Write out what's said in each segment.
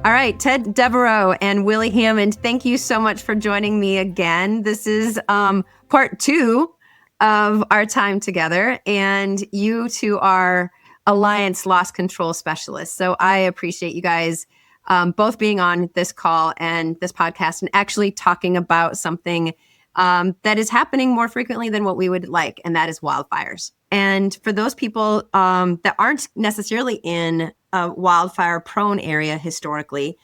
All right, Ted Devereaux and Willie Hammond, thank you so much for joining me again. This is part 2 of our time together, and you two are Alliance loss control specialists. So I appreciate you guys both being on this call and this podcast and actually talking about something that is happening more frequently than what we would like, and that is wildfires. And for those people that aren't necessarily in a wildfire prone area historically,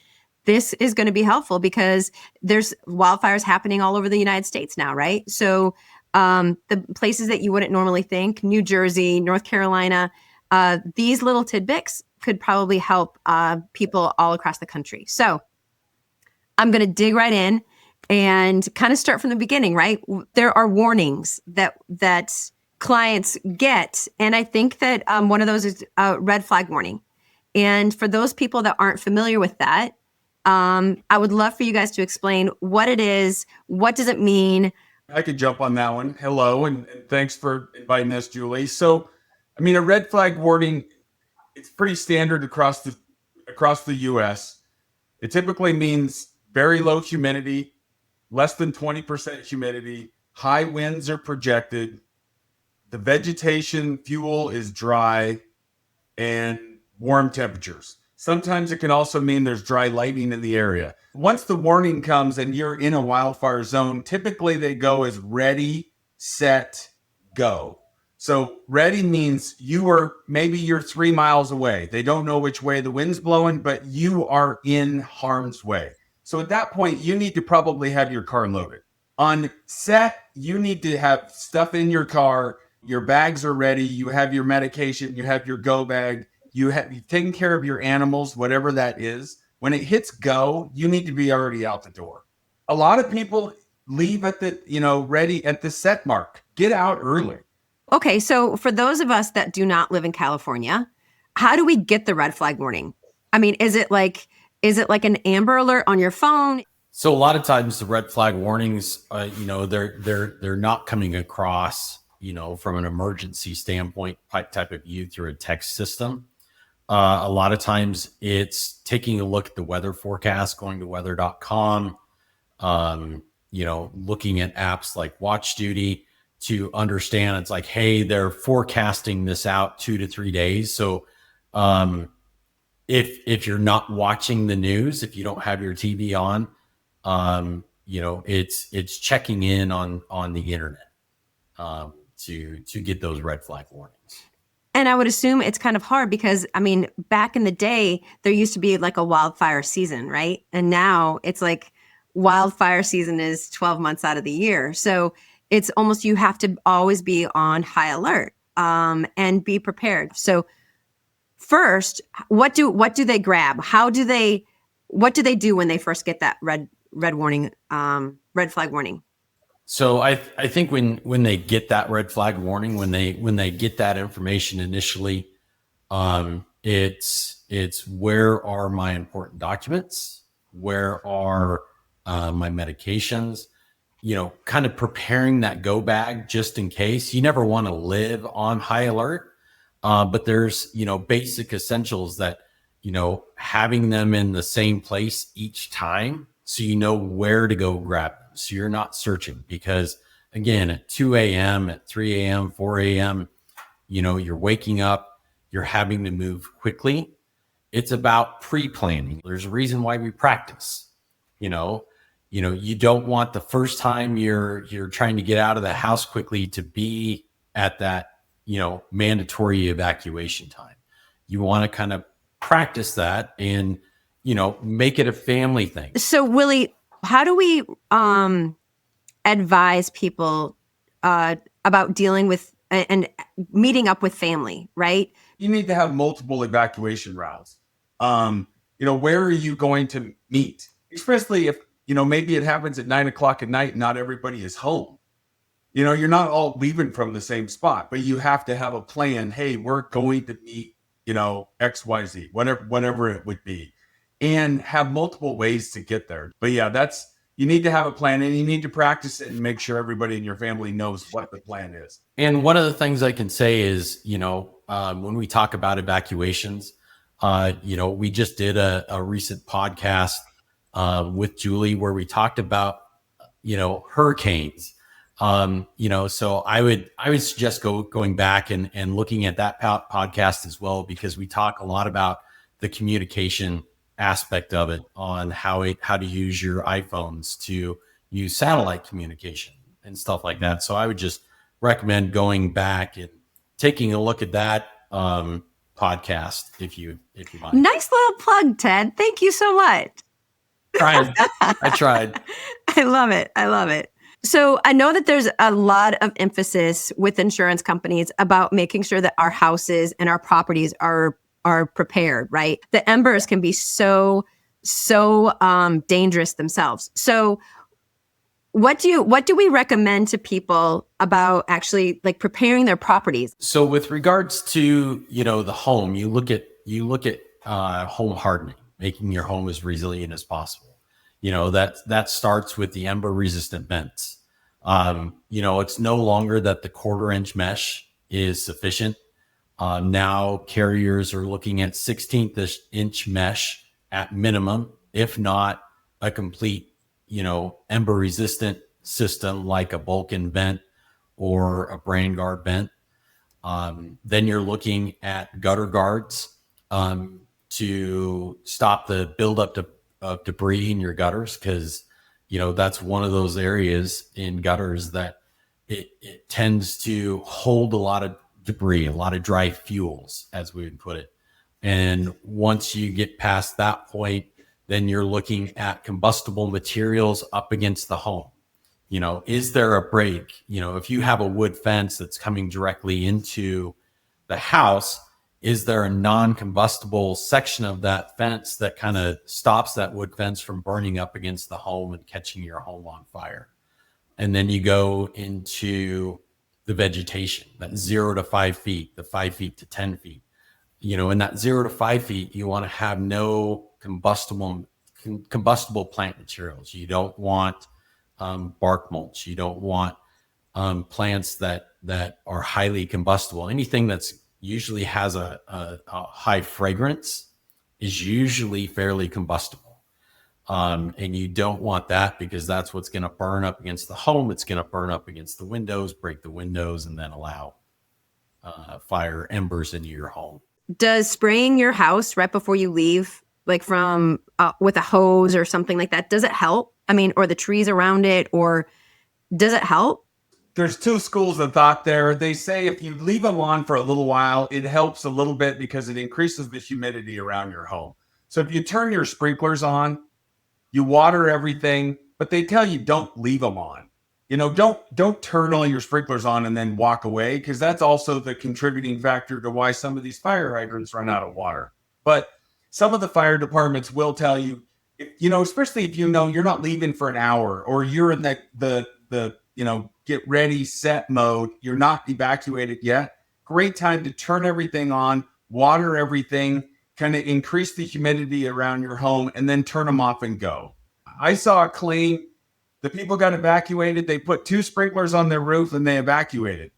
this is going to be helpful because there's wildfires happening all over the United States now, right? So the places that you wouldn't normally think, New Jersey, North Carolina, these little tidbits could probably help people all across the country. So I'm going to dig right in and kind of start from the beginning, right? There are warnings that clients get. And I think that one of those is a red flag warning. And for those people that aren't familiar with that, I would love for you guys to explain what it is. What does it mean? I could jump on that one. Hello, and thanks for inviting us, Julie. So, I mean, a red flag warning, it's pretty standard across the U.S. It typically means very low humidity, less than 20% humidity, high winds are projected, the vegetation fuel is dry, and warm temperatures. Sometimes it can also mean there's dry lightning in the area. Once the warning comes and you're in a wildfire zone, typically they go as ready, set, go. So ready means you're 3 miles away. They don't know which way the wind's blowing, but you are in harm's way. So at that point, you need to probably have your car loaded. On set, you need to have stuff in your car. Your bags are ready. You have your medication. You have your go bag. You've taken care of your animals, whatever that is. When it hits go, you need to be already out the door. A lot of people leave at ready at the set mark. Get out early. Okay, so for those of us that do not live in California, how do we get the red flag warning? I mean, is it like an Amber Alert on your phone? So a lot of times the red flag warnings, they're not coming across, from an emergency standpoint type of view through a text system. A lot of times it's taking a look at the weather forecast, going to weather.com, looking at apps like Watch Duty to understand it's like, hey, they're forecasting this out 2 to 3 days. So if you're not watching the news, if you don't have your TV on, it's checking in on the internet to get those red flag warnings. And I would assume it's kind of hard because, I mean, back in the day, there used to be like a wildfire season, right? And now it's like wildfire season is 12 months out of the year. So it's almost, you have to always be on high alert and be prepared. So first, what do they grab? What do they do when they first get that red warning, red flag warning? So I think when they get that red flag warning, when they get that information initially, it's where are my important documents? Where are my medications? Kind of preparing that go bag just in case. You never want to live on high alert, but there's basic essentials that having them in the same place each time, so you know where to go grab them. So you're not searching, because again, at 2 a.m., at 3 a.m., 4 a.m., you're waking up, you're having to move quickly. It's about pre-planning. There's a reason why we practice. You don't want the first time you're trying to get out of the house quickly to be at that, mandatory evacuation time. You want to kind of practice that and, make it a family thing. So Willie, how do we advise people about dealing with and meeting up with family, right? You need to have multiple evacuation routes. Where are you going to meet? Especially if, maybe it happens at 9 o'clock at night, not everybody is home. You're not all leaving from the same spot, but you have to have a plan. Hey, we're going to meet, XYZ, whatever it would be, and have multiple ways to get there. But yeah, you need to have a plan, and you need to practice it and make sure everybody in your family knows what the plan is. And one of the things I can say is, when we talk about evacuations, We just did a recent podcast with Julie where we talked about, hurricanes. So I would suggest going back and looking at that podcast as well, because we talk a lot about the communication aspect of it, on how to use your iPhones to use satellite communication and stuff like that. So I would just recommend going back and taking a look at that podcast if you mind. Nice little plug, Ted. Thank you so much. I tried. I love it. I love it. So I know that there's a lot of emphasis with insurance companies about making sure that our houses and our properties are prepared, right? The embers can be so dangerous themselves. So what do we recommend to people about actually like preparing their properties? So with regards to, the home, you look at home hardening, making your home as resilient as possible. That starts with the ember resistant vents. It's no longer that the 1/4-inch mesh is sufficient. Now carriers are looking at 1/16 inch mesh at minimum, if not a complete, ember resistant system like a Vulcan vent or a Brain Guard vent. Then you're looking at gutter guards to stop the buildup of debris in your gutters, because that's one of those areas in gutters that it tends to hold a lot of debris, a lot of dry fuels, as we would put it. And once you get past that point, then you're looking at combustible materials up against the home. Is there a break? If you have a wood fence that's coming directly into the house, is there a non-combustible section of that fence that kind of stops that wood fence from burning up against the home and catching your home on fire? And then you go into the vegetation, that 0 to 5 feet, the 5 feet to 10 feet. In that 0 to 5 feet, you want to have no combustible plant materials. You don't want bark mulch. You don't want plants that are highly combustible. Anything that's usually has a high fragrance is usually fairly combustible. And you don't want that, because that's what's going to burn up against the home. It's going to burn up against the windows, break the windows, and then allow fire embers into your home. Does spraying your house right before you leave, like from with a hose or something like that, does it help? I mean, or the trees around it, or does it help? There's two schools of thought there. They say if you leave them on for a little while, it helps a little bit because it increases the humidity around your home. So if you turn your sprinklers on, you water everything, but they tell you don't leave them on. Don't turn all your sprinklers on and then walk away, because that's also the contributing factor to why some of these fire hydrants run out of water. But some of the fire departments will tell you, especially if you're not leaving for an hour, or you're in the get ready, set mode, you're not evacuated yet. Great time to turn everything on, water everything, kind of increase the humidity around your home, and then turn them off and go. I saw a claim. The people got evacuated. They put 2 sprinklers on their roof and they evacuated.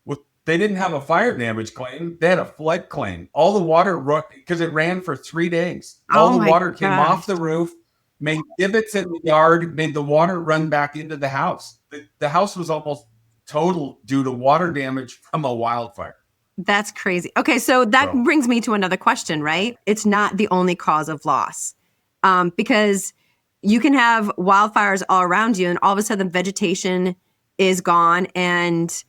Well, they didn't have a fire damage claim. They had a flood claim. All the water, because it ran for 3 days. All the water came off the roof, made divots in the yard, made the water run back into the house. The house was almost total due to water damage from a wildfire. That's crazy. Okay, so that brings me to another question, right? It's not the only cause of loss, because you can have wildfires all around you, and all of a sudden vegetation is gone, and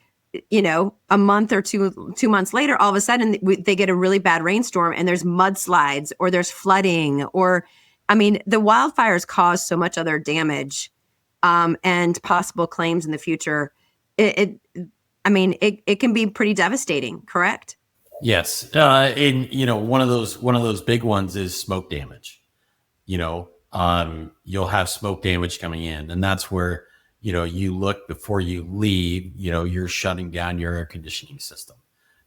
a month or 2 months later, all of a sudden they get a really bad rainstorm, and there's mudslides, or there's flooding, or the wildfires cause so much other damage and possible claims in the future. It can be pretty devastating, correct? Yes. And one of those big ones is smoke damage. You'll have smoke damage coming in, and that's where, you look before you leave, you're shutting down your air conditioning system.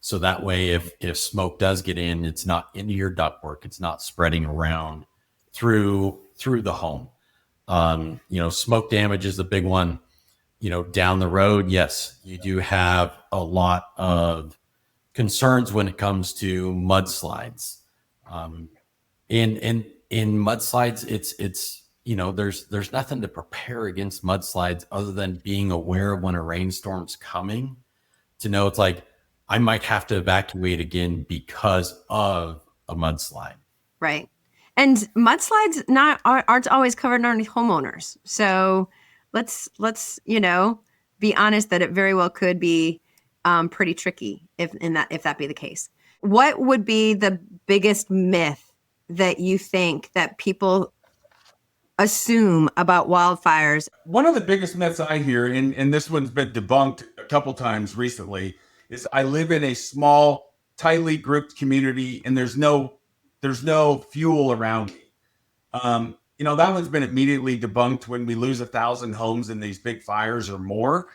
So that way, if smoke does get in, it's not into your ductwork. It's not spreading around through the home. Smoke damage is a big one. Down the road, yes, you do have a lot of concerns when it comes to mudslides. In mudslides, it's there's nothing to prepare against mudslides other than being aware of when a rainstorm's coming, to know it's like I might have to evacuate again because of a mudslide. Right. And mudslides aren't always covered underneath homeowners. So let's be honest that it very well could be pretty tricky if that be the case. What would be the biggest myth that you think that people assume about wildfires? One of the biggest myths I hear, and this one's been debunked a couple times recently, is I live in a small, tightly grouped community and there's no fuel around me. That one's been immediately debunked when we lose 1,000 homes in these big fires or more.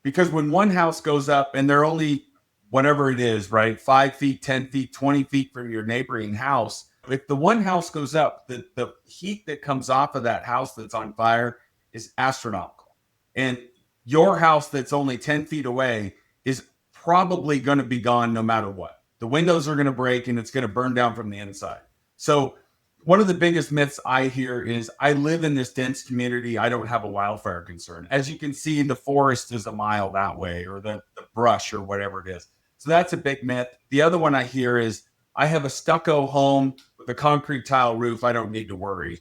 Because when one house goes up and they're only whatever it is, right, 5 feet, 10 feet, 20 feet from your neighboring house, if the one house goes up, the heat that comes off of that house that's on fire is astronomical. And your house that's only 10 feet away is probably going to be gone no matter what. The windows are going to break and it's going to burn down from the inside. So one of the biggest myths I hear is I live in this dense community. I don't have a wildfire concern. As you can see, the forest is a mile that way, or the brush or whatever it is. So that's a big myth. The other one I hear is I have a stucco home with a concrete tile roof. I don't need to worry.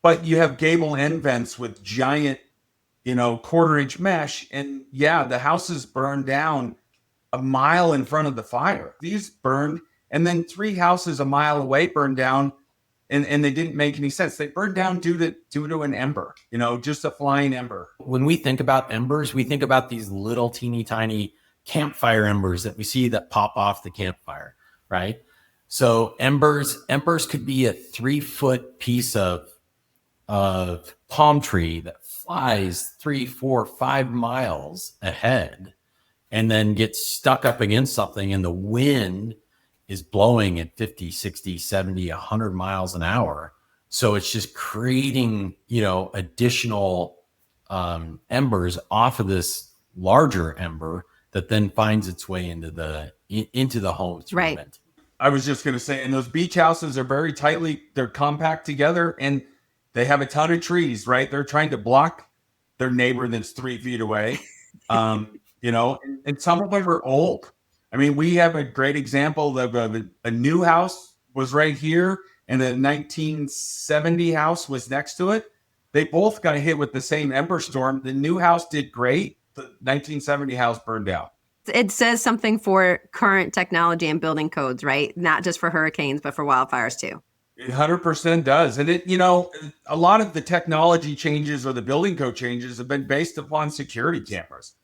But you have gable end vents with giant, 1/4-inch mesh. And yeah, the houses burned down a mile in front of the fire. These burned, and then 3 houses a mile away burned down. And they didn't make any sense. They burned down due to an ember, just a flying ember. When we think about embers, we think about these little teeny tiny campfire embers that we see that pop off the campfire, right? So embers could be a 3-foot piece of palm tree that flies 3, 4, 5 miles ahead and then gets stuck up against something, and the wind is blowing at 50, 60, 70, 100 miles an hour. So it's just creating, additional embers off of this larger ember that then finds its way into the home through Right. the vent. I was just going to say, and those beach houses are very they're compact together and they have a ton of trees, right? They're trying to block their neighbor that's 3 feet away. And some of them are old. I mean, we have a great example of a new house was right here, and the 1970 house was next to it. They both got hit with the same ember storm. The new house did great. The 1970 house burned down. It says something for current technology and building codes, right? Not just for hurricanes, but for wildfires too. It 100% does. And a lot of the technology changes or the building code changes have been based upon security cameras.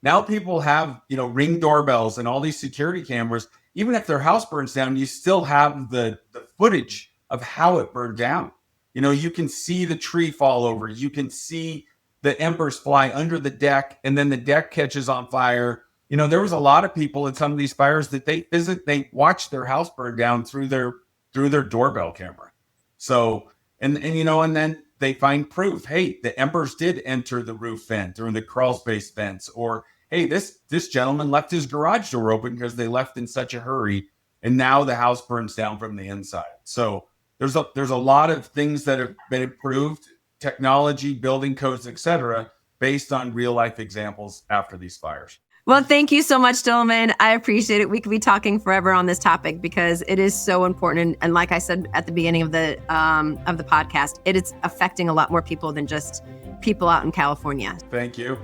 Now people have, Ring doorbells and all these security cameras. Even if their house burns down, you still have the footage of how it burned down. You can see the tree fall over. You can see the embers fly under the deck, and then the deck catches on fire. There was a lot of people in some of these fires that they watched their house burn down through their doorbell camera. So, and then they find proof. Hey, the embers did enter the roof vent or the crawl space vents, or hey, this gentleman left his garage door open because they left in such a hurry, and now the house burns down from the inside. So there's a lot of things that have been improved, technology, building codes, etc., based on real life examples after these fires. Well, thank you so much, Stillman. I appreciate it. We could be talking forever on this topic because it is so important. And like I said at the beginning of the podcast, it is affecting a lot more people than just people out in California. Thank you.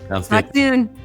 Sounds Talk good. soon.